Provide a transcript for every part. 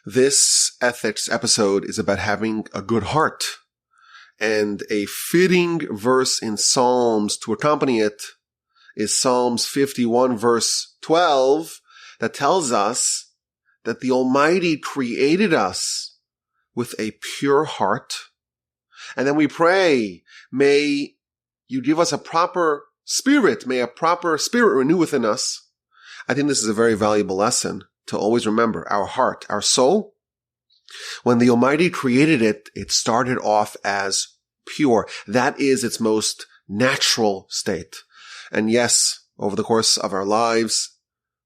This ethics episode is about having a good heart, and a fitting verse in Psalms to accompany it is Psalms 51 verse 12 that tells us that the Almighty created us with a pure heart. And then we pray, may you give us a proper spirit, may a proper spirit renew within us. I think this is a very valuable lesson to always remember. Our heart, our soul, when the Almighty created it, it started off as pure. That is its most natural state. And yes, over the course of our lives,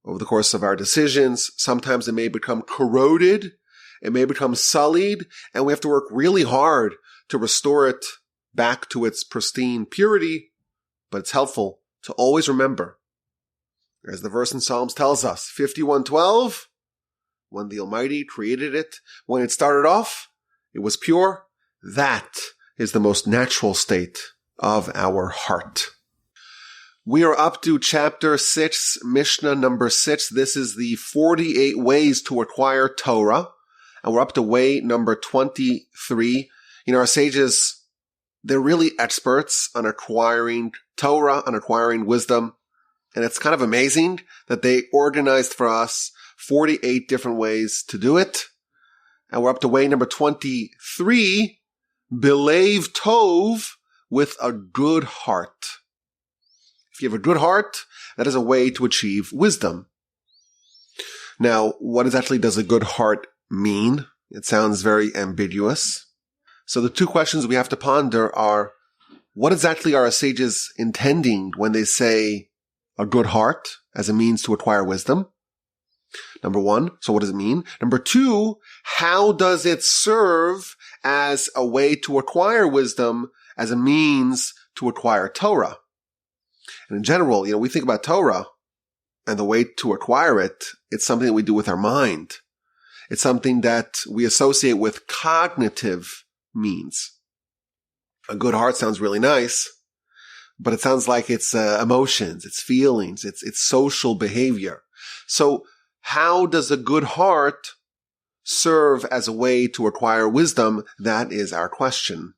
over the course of our decisions, sometimes it may become corroded, it may become sullied, and we have to work really hard to restore it back to its pristine purity. But it's helpful to always remember, as the verse in Psalms tells us, 51:12, when the Almighty created it, when it started off, it was pure. That is the most natural state of our heart. We are up to chapter 6, Mishnah number 6. This is the 48 ways to acquire Torah. And we're up to way number 23. Our sages, they're really experts on acquiring Torah, on acquiring wisdom. And it's kind of amazing that they organized for us 48 different ways to do it. And we're up to way number 23, Belev Tov, with a good heart. If you have a good heart, that is a way to achieve wisdom. Now, what exactly does a good heart mean? It sounds very ambiguous. So the two questions we have to ponder are, what exactly are our sages intending when they say a good heart as a means to acquire wisdom? Number one, so what does it mean? Number two, how does it serve as a way to acquire wisdom as a means to acquire Torah? And in general, we think about Torah and the way to acquire it, it's something that we do with our mind. It's something that we associate with cognitive means. A good heart sounds really nice, but it sounds like it's emotions, it's feelings, it's social behavior. So how does a good heart serve as a way to acquire wisdom? That is our question.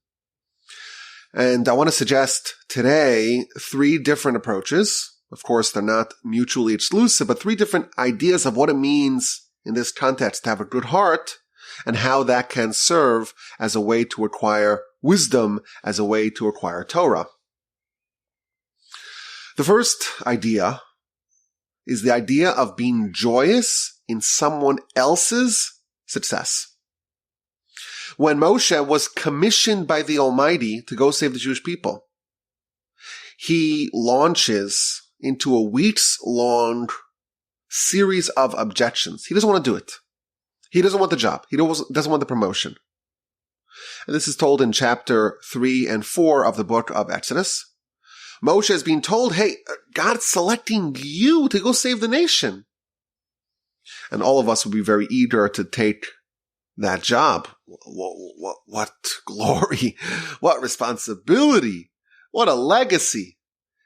And I want to suggest today 3 different approaches. Of course, they're not mutually exclusive, but 3 different ideas of what it means in this context to have a good heart and how that can serve as a way to acquire wisdom, as a way to acquire Torah. The first idea is the idea of being joyous in someone else's success. When Moshe was commissioned by the Almighty to go save the Jewish people, he launches into a weeks-long series of objections. He doesn't want to do it. He doesn't want the job. He doesn't want the promotion. And this is told in chapter 3 and 4 of the book of Exodus. Moshe is being told, hey, God's selecting you to go save the nation. And all of us would be very eager to take that job. What glory, what responsibility, what a legacy.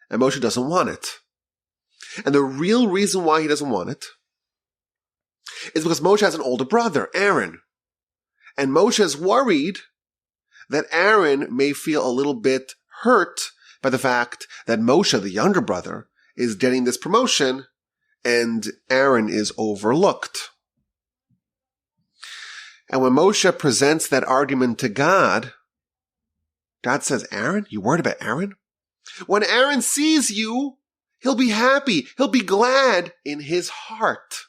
And Moshe doesn't want it. And the real reason why he doesn't want it is because Moshe has an older brother, Aaron. And Moshe is worried that Aaron may feel a little bit hurt by the fact that Moshe, the younger brother, is getting this promotion and Aaron is overlooked. And when Moshe presents that argument to God, God says, Aaron, you worried about Aaron? When Aaron sees you, he'll be happy. He'll be glad in his heart.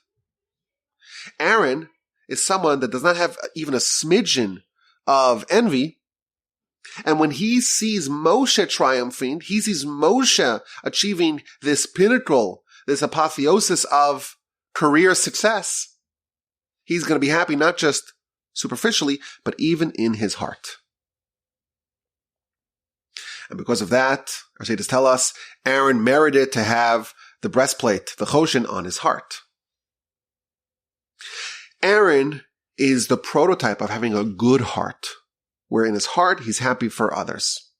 Aaron is someone that does not have even a smidgen of envy. And when he sees Moshe triumphing, he sees Moshe achieving this pinnacle, this apotheosis of career success, he's going to be happy not just superficially, but even in his heart. And because of that, our sages tell us, Aaron merited to have the breastplate, the choshen, on his heart. Aaron is the prototype of having a good heart, where in his heart he's happy for others.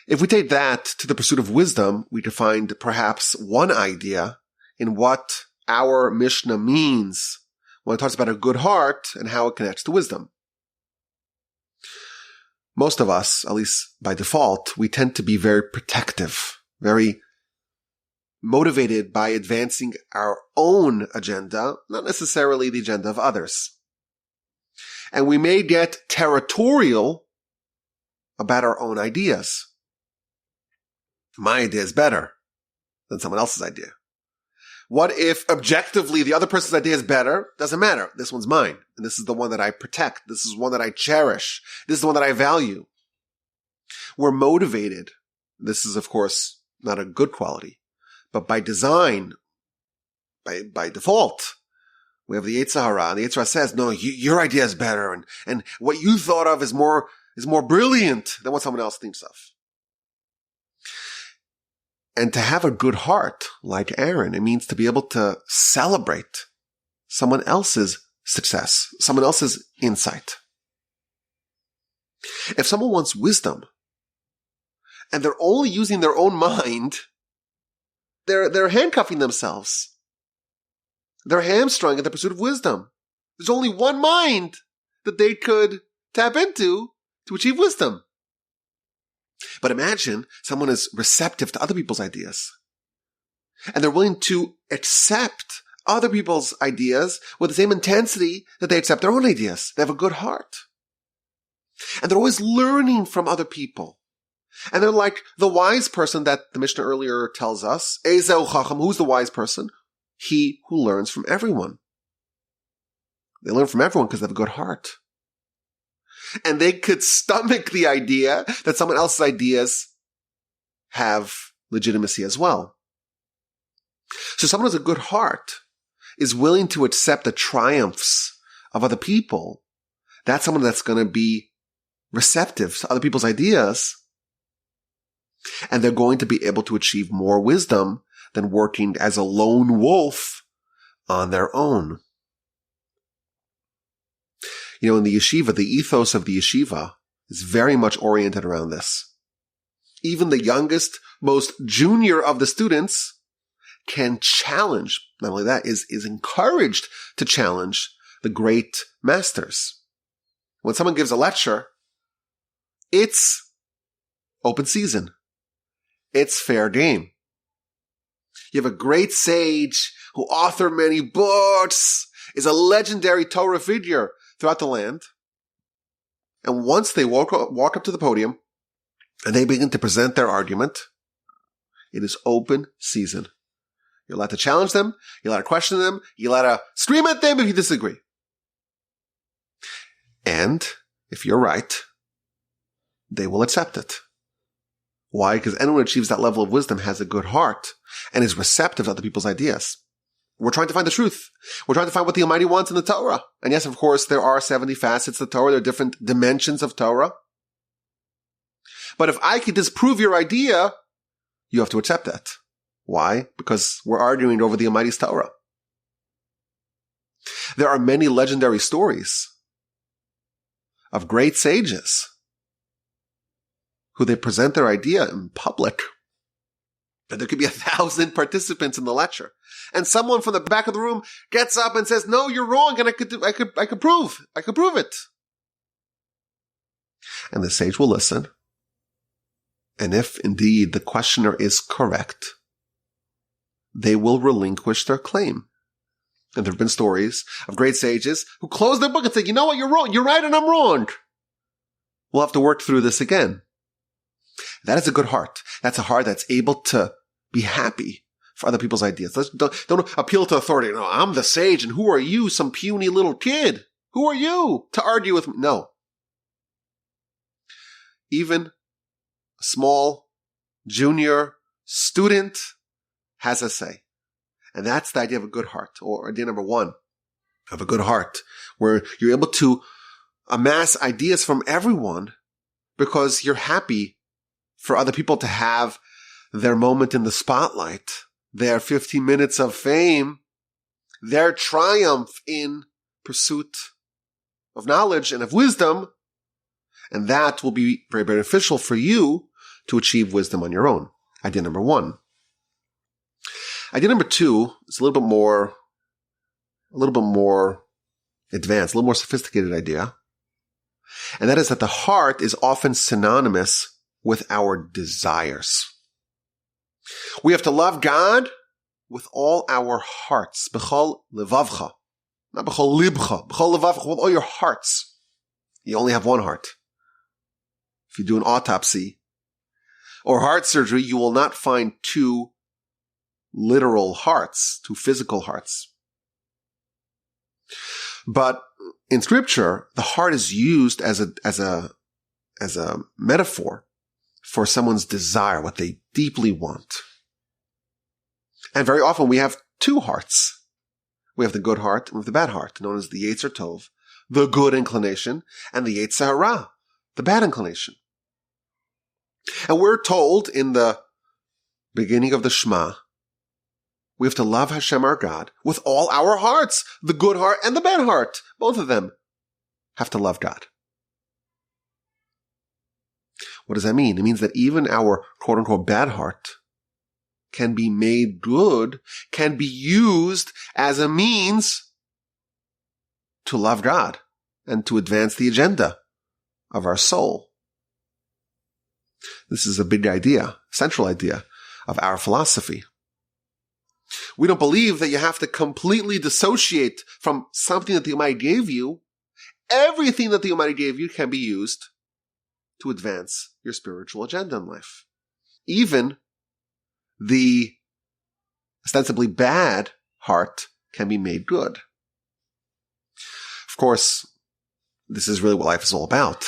If we take that to the pursuit of wisdom, we could find perhaps one idea in what our Mishnah means when it talks about a good heart and how it connects to wisdom. Most of us, at least by default, we tend to be very protective, very motivated by advancing our own agenda, not necessarily the agenda of others. And we may get territorial about our own ideas. My idea is better than someone else's idea. What if objectively the other person's idea is better? Doesn't matter. This one's mine. And this is the one that I protect. This is one that I cherish. This is the one that I value. We're motivated. This is, of course, not a good quality. But by design, by default, we have the Yetzer Hara. And the Yetzer Hara says, no, your idea is better. And what you thought of is more brilliant than what someone else thinks of. And to have a good heart, like Aaron, it means to be able to celebrate someone else's success, someone else's insight. If someone wants wisdom, and they're only using their own mind, they're handcuffing themselves. They're hamstrung in the pursuit of wisdom. There's only one mind that they could tap into to achieve wisdom. But imagine someone is receptive to other people's ideas. And they're willing to accept other people's ideas with the same intensity that they accept their own ideas. They have a good heart. And they're always learning from other people. And they're like the wise person that the Mishnah earlier tells us. Ezeu Chacham, who's the wise person? He who learns from everyone. They learn from everyone because they have a good heart. And they could stomach the idea that someone else's ideas have legitimacy as well. So someone who has a good heart is willing to accept the triumphs of other people. That's someone that's going to be receptive to other people's ideas. And they're going to be able to achieve more wisdom than working as a lone wolf on their own. You know, in the yeshiva, the ethos of the yeshiva is very much oriented around this. Even the youngest, most junior of the students can challenge, not only that, is encouraged to challenge the great masters. When someone gives a lecture, it's open season. It's fair game. You have a great sage who authored many books, is a legendary Torah figure throughout the land. And once they walk up to the podium and they begin to present their argument, it is open season. You're allowed to challenge them. You're allowed to question them. You're allowed to scream at them if you disagree. And if you're right, they will accept it. Why? Because anyone who achieves that level of wisdom has a good heart and is receptive to other people's ideas. We're trying to find the truth. We're trying to find what the Almighty wants in the Torah. And yes, of course, there are 70 facets of Torah. There are different dimensions of Torah. But if I could disprove your idea, you have to accept that. Why? Because we're arguing over the Almighty's Torah. There are many legendary stories of great sages who they present their idea in public. And there could be 1,000 participants in the lecture. And someone from the back of the room gets up and says, no, you're wrong. And I could prove it. And the sage will listen. And if indeed the questioner is correct, they will relinquish their claim. And there have been stories of great sages who close their book and say, you know what? You're wrong. You're right. And I'm wrong. We'll have to work through this again. That is a good heart. That's a heart that's able to be happy for other people's ideas. Don't appeal to authority. No, I'm the sage, and who are you, some puny little kid? Who are you to argue with me? No. Even a small junior student has a say. And that's the idea of a good heart, or idea number one of a good heart, where you're able to amass ideas from everyone because you're happy for other people to have their moment in the spotlight, their 15 minutes of fame, their triumph in pursuit of knowledge and of wisdom. And that will be very beneficial for you to achieve wisdom on your own. Idea number one. Idea number two is a little bit more advanced, a little more sophisticated idea. And that is that the heart is often synonymous with our desires. We have to love God with all our hearts. B'chol levavcha. Not b'chol libcha. B'chol levavcha. With all your hearts. You only have one heart. If you do an autopsy or heart surgery, you will not find two literal hearts, two physical hearts. But in Scripture, the heart is used as a metaphor for someone's desire, what they deeply want. And very often we have two hearts. We have the good heart and we have the bad heart, known as the Yetzer Tov, the good inclination, and the Yetzer Hara, the bad inclination. And we're told in the beginning of the Shema, we have to love Hashem our God with all our hearts, the good heart and the bad heart. Both of them have to love God. What does that mean? It means that even our quote-unquote bad heart can be made good, can be used as a means to love God and to advance the agenda of our soul. This is a big idea, central idea of our philosophy. We don't believe that you have to completely dissociate from something that the Almighty gave you. Everything that the Almighty gave you can be used to advance your spiritual agenda in life. Even the ostensibly bad heart can be made good. Of course, this is really what life is all about.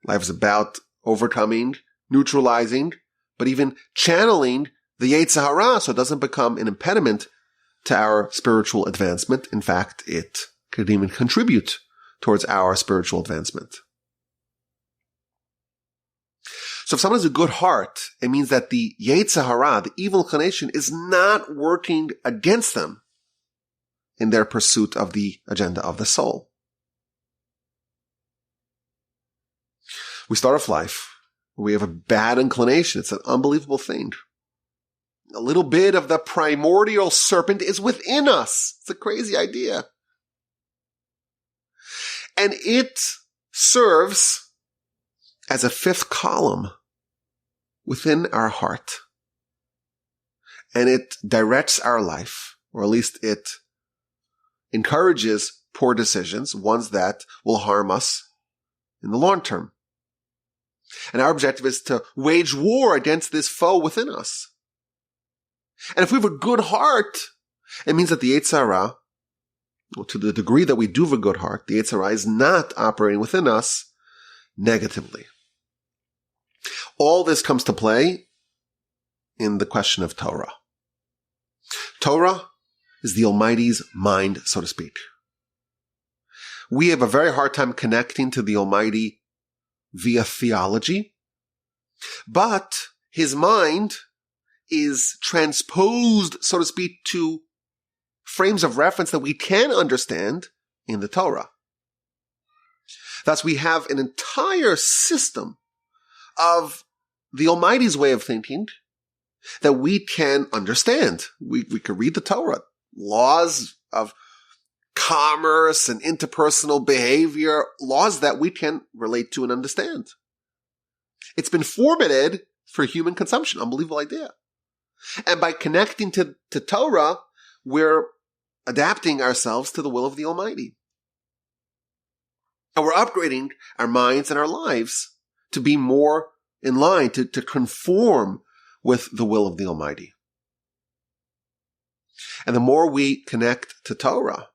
Life is about overcoming, neutralizing, but even channeling the Yetzer Hara so it doesn't become an impediment to our spiritual advancement. In fact, it could even contribute towards our spiritual advancement. So if someone has a good heart, it means that the Yetzer Hara, the evil inclination, is not working against them in their pursuit of the agenda of the soul. We start off life, we have a bad inclination. It's an unbelievable thing. A little bit of the primordial serpent is within us. It's a crazy idea. And it serves as a fifth column within our heart. And it directs our life, or at least it encourages poor decisions, ones that will harm us in the long term. And our objective is to wage war against this foe within us. And if we have a good heart, it means that the Yetzer Hara, well, to the degree that we do have a good heart, the Yetzer Hara is not operating within us negatively. All this comes to play in the question of Torah. Torah is the Almighty's mind, so to speak. We have a very hard time connecting to the Almighty via theology, but His mind is transposed, so to speak, to frames of reference that we can understand in the Torah. Thus, we have an entire system of the Almighty's way of thinking that we can understand. We can read the Torah, laws of commerce and interpersonal behavior, laws that we can relate to and understand. It's been formatted for human consumption. Unbelievable idea. And by connecting to Torah, we're adapting ourselves to the will of the Almighty. And we're upgrading our minds and our lives to be more in line, to conform with the will of the Almighty. And the more we connect to Torah,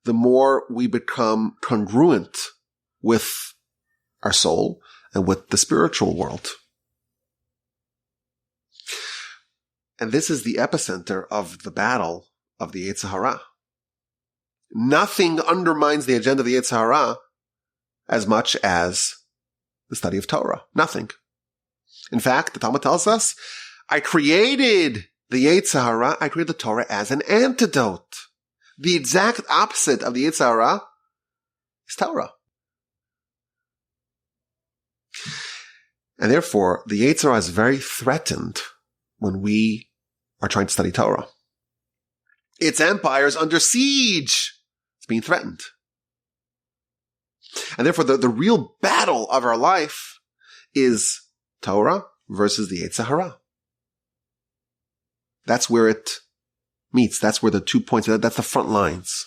the more we become congruent with our soul and with the spiritual world. And this is the epicenter of the battle of the Yetzer Hara. Nothing undermines the agenda of the Yetzer Hara as much as the study of Torah. Nothing. In fact, the Talmud tells us, I created the Yetzer Hara, I created the Torah as an antidote. The exact opposite of the Yetzer Hara is Torah. And therefore, the Yetzer Hara is very threatened when we are trying to study Torah. Its empire is under siege. It's being threatened. And therefore, the real battle of our life is Torah versus the Yetzer Hara. That's where it meets. That's where the 2 points, that's the front lines.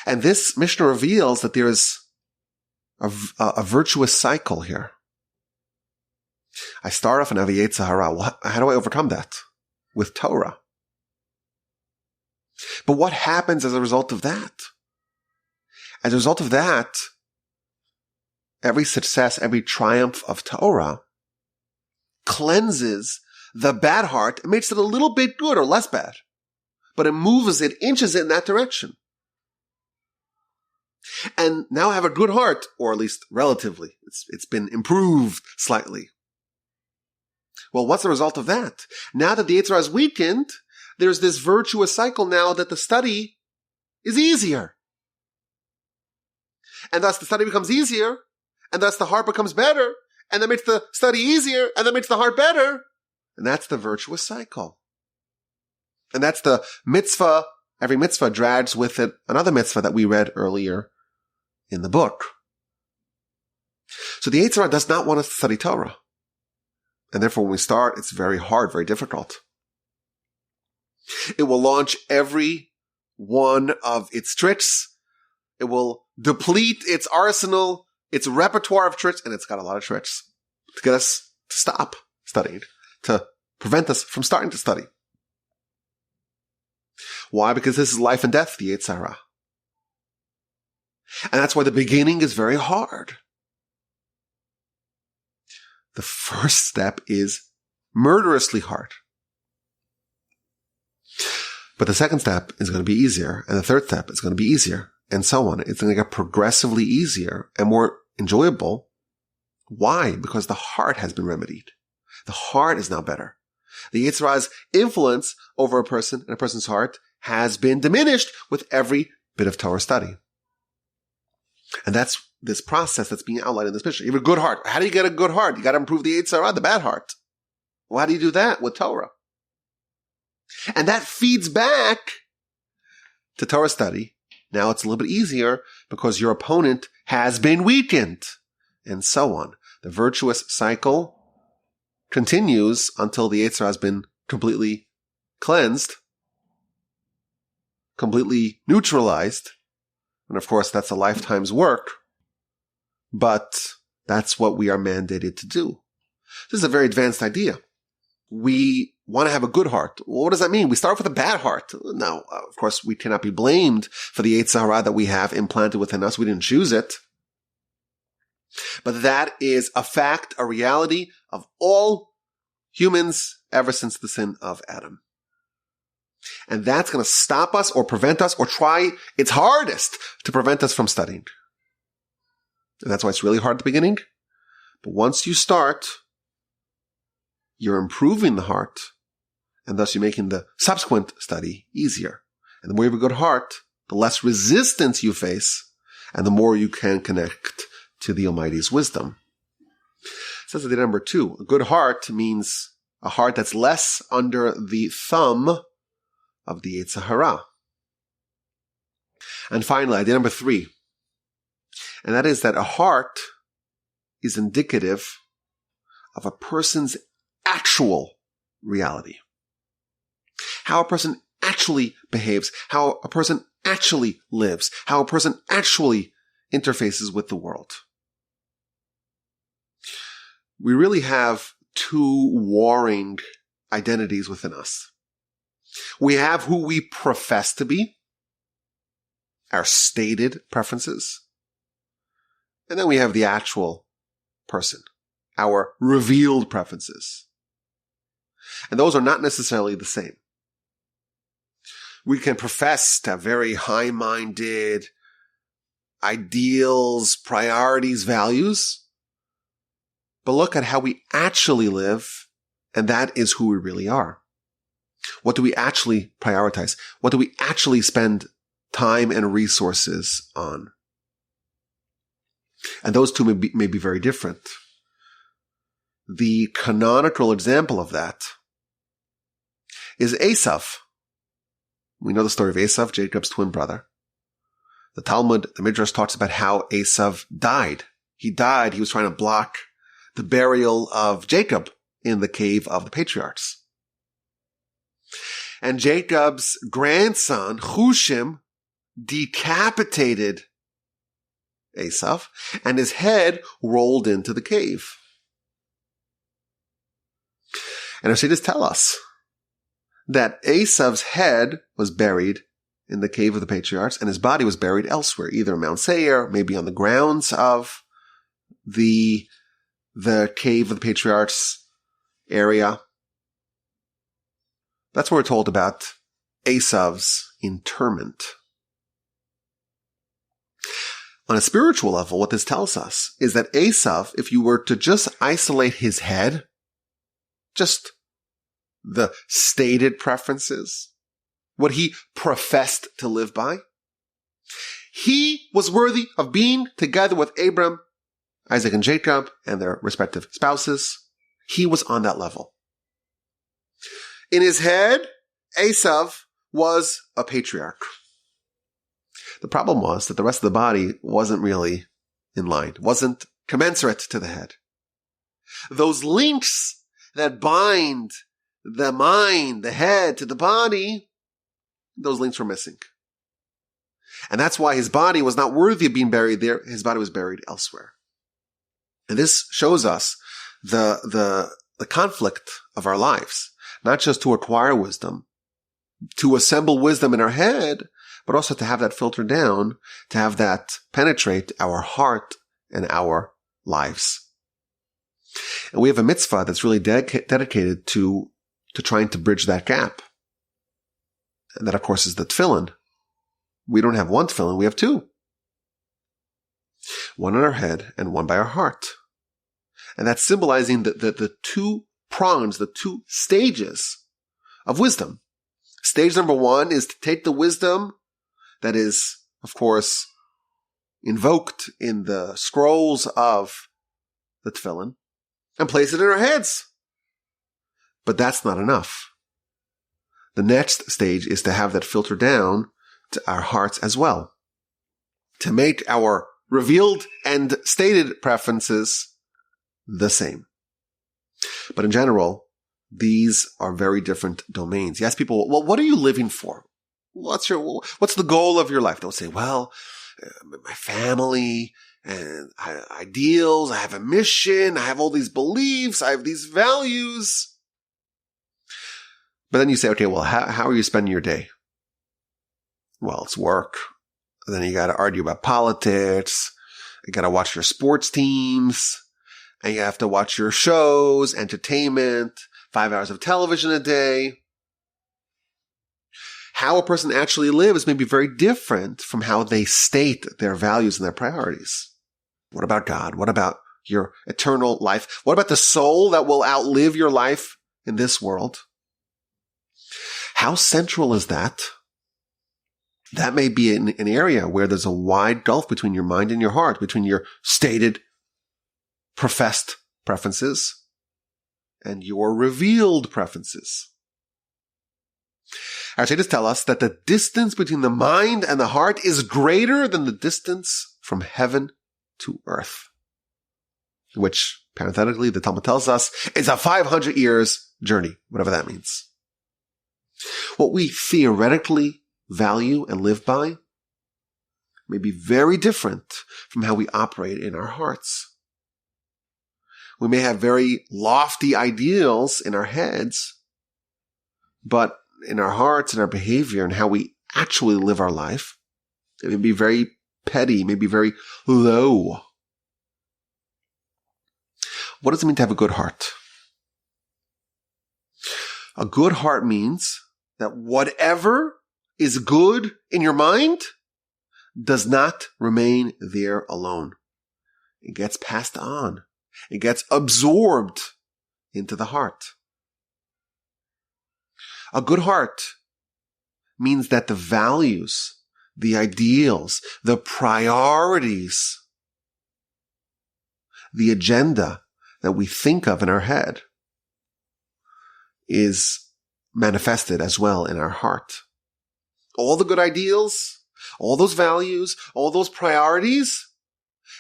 And this Mishnah reveals that there is a virtuous cycle here. I start off and have a Yetzer Hara. Well, how do I overcome that? With Torah. But what happens as a result of that? As a result of that, every success, every triumph of Torah cleanses the bad heart and makes it a little bit good or less bad. But it moves it, inches it in that direction. And now I have a good heart, or at least relatively. It's been improved slightly. Well, what's the result of that? Now that the Yetzer Hara is weakened, there's this virtuous cycle now that the study is easier. And thus the study becomes easier, and thus the heart becomes better, and that makes the study easier, and that makes the heart better. And that's the virtuous cycle. And that's the mitzvah. Every mitzvah drags with it another mitzvah that we read earlier in the book. So the Yetzer Hara does not want us to study Torah. And therefore when we start, it's very hard, very difficult. It will launch every one of its tricks. It will deplete its arsenal, its repertoire of tricks, and it's got a lot of tricks to get us to stop studying, to prevent us from starting to study. Why? Because this is life and death, the Yetzer Hara. And that's why the beginning is very hard. The first step is murderously hard. But the second step is going to be easier, and the third step is going to be easier, and so on. It's going to get progressively easier and more enjoyable. Why? Because the heart has been remedied. The heart is now better. The Yetzer Hara's influence over a person and a person's heart has been diminished with every bit of Torah study. And that's this process that's being outlined in this Mishnah. You have a good heart. How do you get a good heart? You got to improve the Yetzer Hara, the bad heart. Well, how do you do that? With Torah. And that feeds back to Torah study. Now it's a little bit easier because your opponent has been weakened, and so on. The virtuous cycle continues until the Yetzer Hara has been completely cleansed, completely neutralized. And of course, that's a lifetime's work, but that's what we are mandated to do. This is a very advanced idea. We want to have a good heart. Well, what does that mean? We start with a bad heart. Now, of course, we cannot be blamed for the Yetzer Hara that we have implanted within us. We didn't choose it. But that is a fact, a reality of all humans ever since the sin of Adam. And that's going to stop us or prevent us or try its hardest to prevent us from studying. And that's why it's really hard at the beginning. But once you start, you're improving the heart, and thus you're making the subsequent study easier. And the more you have a good heart, the less resistance you face, and the more you can connect to the Almighty's wisdom. It says at the number 2, a good heart means a heart that's less under the thumb of the Yetzer Hara. And finally, idea number 3, and that is that a heart is indicative of a person's actual reality. How a person actually behaves, how a person actually lives, how a person actually interfaces with the world. We really have 2 warring identities within us. We have who we profess to be, our stated preferences, and then we have the actual person, our revealed preferences. And those are not necessarily the same. We can profess to have very high-minded ideals, priorities, values, but look at how we actually live, and that is who we really are. What do we actually prioritize? What do we actually spend time and resources on? And those two may be very different. The canonical example of that is Esav. We know the story of Esav, Jacob's twin brother. The Talmud, the Midrash, talks about how Esav died. He died. He was trying to block the burial of Jacob in the cave of the patriarchs. And Jacob's grandson, Hushim, decapitated Esav, and his head rolled into the cave. And our sages tell us that Esav's head was buried in the cave of the patriarchs, and his body was buried elsewhere, either Mount Seir, maybe on the grounds of the cave of the patriarchs area. That's what we're told about Esav's interment. On a spiritual level, what this tells us is that Esav, if you were to just isolate his head, just the stated preferences, what he professed to live by, he was worthy of being together with Abram, Isaac, and Jacob, and their respective spouses. He was on that level. In his head, Esav was a patriarch. The problem was that the rest of the body wasn't really in line, wasn't commensurate to the head. Those links that bind the mind, the head to the body, those links were missing. And that's why his body was not worthy of being buried there. His body was buried elsewhere. And this shows us the conflict of our lives, not just to acquire wisdom, to assemble wisdom in our head, but also to have that filter down, to have that penetrate our heart and our lives. And we have a mitzvah that's really dedicated to trying to bridge that gap. And that, of course, is the tefillin. We don't have one tefillin, we have two. One on our head and one by our heart. And that's symbolizing the two prongs, the two stages of wisdom. Stage number one is to take the wisdom that is, of course, invoked in the scrolls of the tefillin and place it in our heads. But that's not enough. The next stage is to have that filter down to our hearts as well, to make our revealed and stated preferences the same. But in general, these are very different domains. You ask people, well, what are you living for? What's the goal of your life? They'll say, well, my family and ideals. I have a mission. I have all these beliefs. I have these values. But then you say, okay, well, how are you spending your day? Well, it's work. Then you got to argue about politics. You got to watch your sports teams. And you have to watch your shows, entertainment, 5 hours of television a day. How a person actually lives may be very different from how they state their values and their priorities. What about God? What about your eternal life? What about the soul that will outlive your life in this world? How central is that? That may be an area where there's a wide gulf between your mind and your heart, between your stated, professed preferences and your revealed preferences. Our sages tell us that the distance between the mind and the heart is greater than the distance from heaven to earth, which, parenthetically, the Talmud tells us is a 500 years journey, whatever that means. What we theoretically value and live by may be very different from how we operate in our hearts. We may have very lofty ideals in our heads, but in our hearts and our behavior and how we actually live our life, it may be very petty, maybe very low. What does it mean to have a good heart? A good heart means that whatever is good in your mind does not remain there alone. It gets passed on. It gets absorbed into the heart. A good heart means that the values, the ideals, the priorities, the agenda that we think of in our head is manifested as well in our heart. all the good ideals, all those values, all those priorities,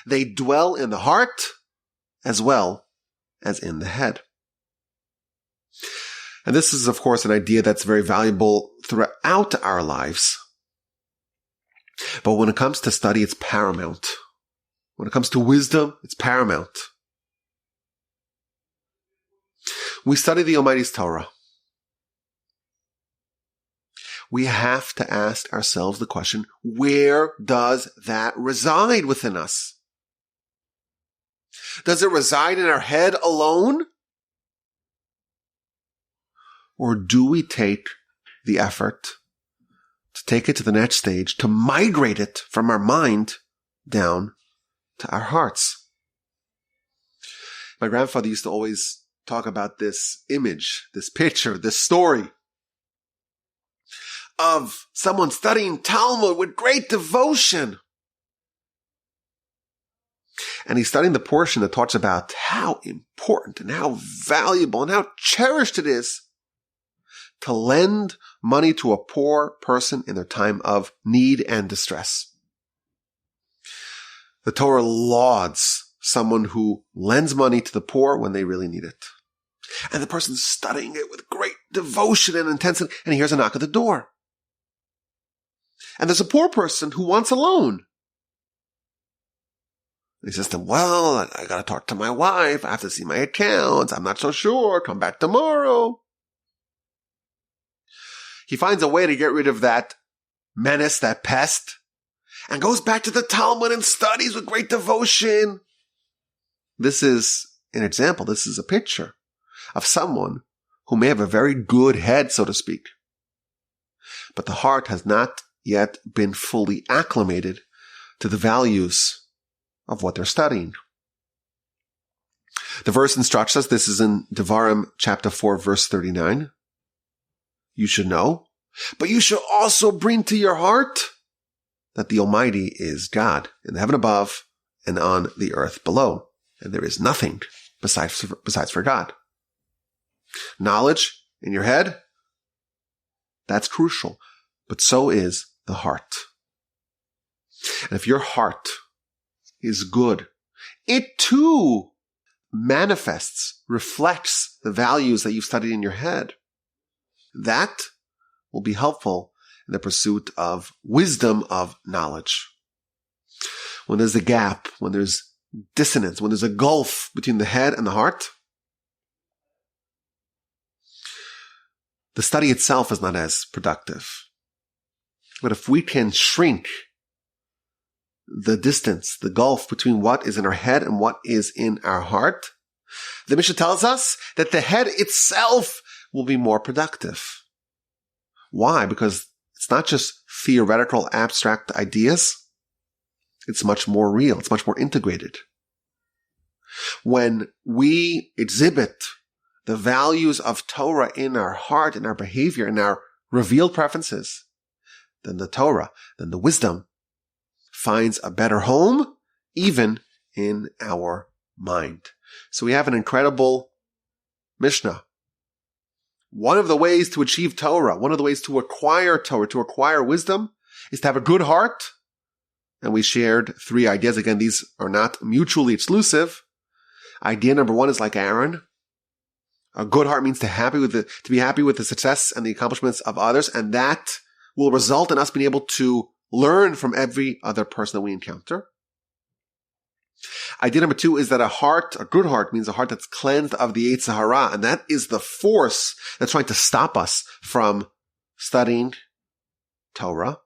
they dwell in the heart as well as in the head. And this is, of course, an idea that's very valuable throughout our lives. But when it comes to study, it's paramount. When it comes to wisdom, it's paramount. We study the Almighty's Torah. We have to ask ourselves the question, where does that reside within us? Does it reside in our head alone? Or do we take the effort to take it to the next stage, to migrate it from our mind down to our hearts? My grandfather used to always talk about this image, this picture, this story of someone studying Talmud with great devotion. And he's studying the portion that talks about how important and how valuable and how cherished it is to lend money to a poor person in their time of need and distress. The Torah lauds someone who lends money to the poor when they really need it. And the person's studying it with great devotion and intensity, and he hears a knock at the door. And there's a poor person who wants a loan. He says to him, well, I got to talk to my wife. I have to see my accounts. I'm not so sure. Come back tomorrow. He finds a way to get rid of that menace, that pest, and goes back to the Talmud and studies with great devotion. This is an example. This is a picture of someone who may have a very good head, so to speak, but the heart has not yet been fully acclimated to the values of what they're studying. The verse instructs us, this is in Devarim chapter 4, verse 39. You should know, but you should also bring to your heart that the Almighty is God in the heaven above and on the earth below. And there is nothing besides for God. Knowledge in your head, that's crucial, but so is the heart. And if your heart is good, it too manifests, reflects the values that you've studied in your head. That will be helpful in the pursuit of wisdom of knowledge. When there's a gap, when there's dissonance, when there's a gulf between the head and the heart, the study itself is not as productive. But if we can shrink the distance, the gulf between what is in our head and what is in our heart, the Mishnah tells us that the head itself will be more productive. Why? Because it's not just theoretical, abstract ideas. It's much more real. It's much more integrated. When we exhibit the values of Torah in our heart, in our behavior, in our revealed preferences, then the Torah, then the wisdom finds a better home, even in our mind. So we have an incredible Mishnah. One of the ways to achieve Torah, one of the ways to acquire Torah, to acquire wisdom, is to have a good heart. And we shared 3 ideas. Again, these are not mutually exclusive. Idea number 1 is like Aaron. A good heart means to be happy with the success and the accomplishments of others, and that will result in us being able to learn from every other person that we encounter. Idea number 2 is that a good heart means a heart that's cleansed of the Yetzer Hara, and that is the force that's trying to stop us from studying Torah.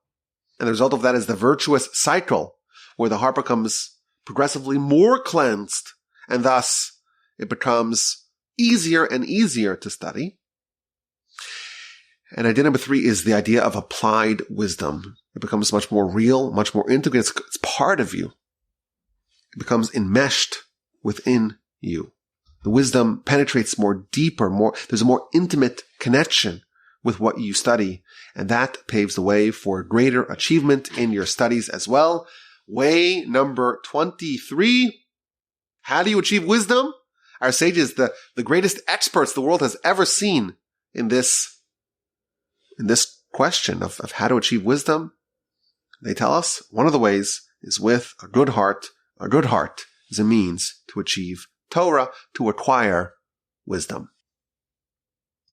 And the result of that is the virtuous cycle, where the heart becomes progressively more cleansed, and thus it becomes easier and easier to study. And idea number 3 is the idea of applied wisdom. It becomes much more real, much more integrated. It's part of you. It becomes enmeshed within you. The wisdom penetrates more deeper, there's a more intimate connection with what you study. And that paves the way for greater achievement in your studies as well. Way number 23. How do you achieve wisdom? Our sages, the greatest experts the world has ever seen in this question of how to achieve wisdom, they tell us one of the ways is with a good heart. A good heart is a means to achieve Torah, to acquire wisdom.